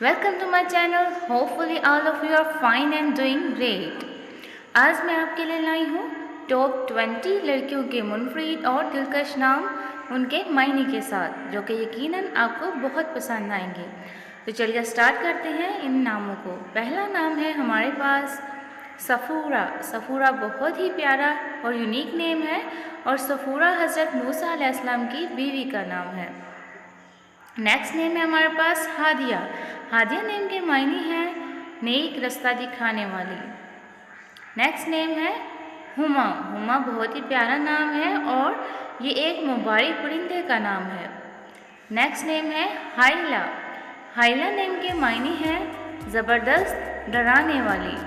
Welcome to my channel. Hopefully all of you are fine and doing great. आज मैं आपके लिए लाई हूँ टॉप 20 लड़कियों के मुनफरीद और दिलकश नाम उनके मायने के साथ, जो कि यकीनन आपको बहुत पसंद आएंगे। तो चलिए स्टार्ट करते हैं इन नामों को। पहला नाम है हमारे पास सफ़ूरा। सफ़ूरा बहुत ही प्यारा और यूनिक नेम है और सफ़ूरा हज़रत मूसा अलैहिस्सलाम की बीवी का नाम है। नेक्स्ट नेम है हमारे पास हादिया। हादिया नेम के मायने हैं नेक रास्ता दिखाने वाली। नेक्स्ट नेम है हुमा। हुमा बहुत ही प्यारा नाम है और ये एक मुबारक परिंदे का नाम है। नेक्स्ट नेम है हाइला। हाइला नेम के मायने हैं ज़बरदस्त डराने वाली।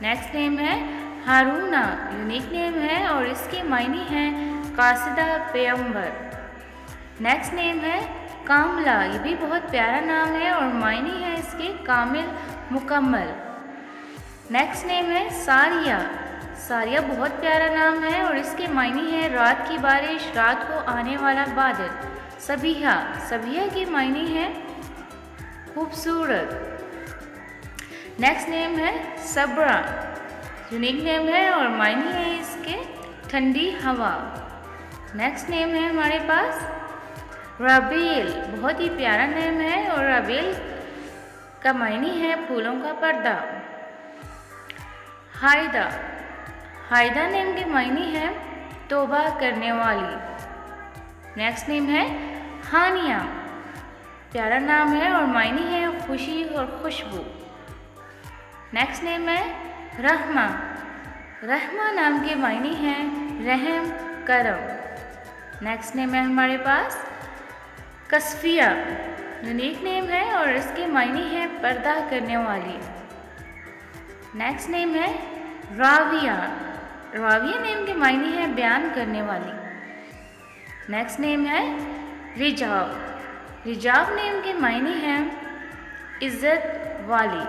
नेक्स्ट नेम है हारूना। यूनिक नेम है और इसके मायने हैं कासिदा पैगंबर। नेक्स्ट नेम है कामला। ये भी बहुत प्यारा नाम है और मायने हैं इसके कामिल मुकम्मल। नेक्स्ट नेम है सारिया। सारिया बहुत प्यारा नाम है और इसके मायने हैं रात की बारिश, रात को आने वाला बादल। सबिहा। सबिहा के मायने हैं खूबसूरत। नेक्स्ट नेम है सबरा। यूनिक नेम है और मायने हैं इसके ठंडी हवा। नेक्स्ट नेम है हमारे पास रबील। बहुत ही प्यारा नेम है और रबील का मायने है फूलों का पर्दा। हायदा। हायदा नेम के मायने हैं तौबा करने वाली। नेक्स्ट नेम है हानिया। प्यारा नाम है और मायने हैं खुशी और खुशबू। नेक्स्ट नेम है रहमा। रहमा नाम के मायने हैं रहम करम। नेक्स्ट नेम है हमारे पास कसफिया। यूनिक नेम है और इसके मायने हैं पर्दा करने वाली। नेक्स्ट नेम है राविया। राविया नेम के मायने हैं बयान करने वाली। नेक्स्ट नेम है रिजाव। रिजाव नेम के मायने हैं इज़्ज़त वाली।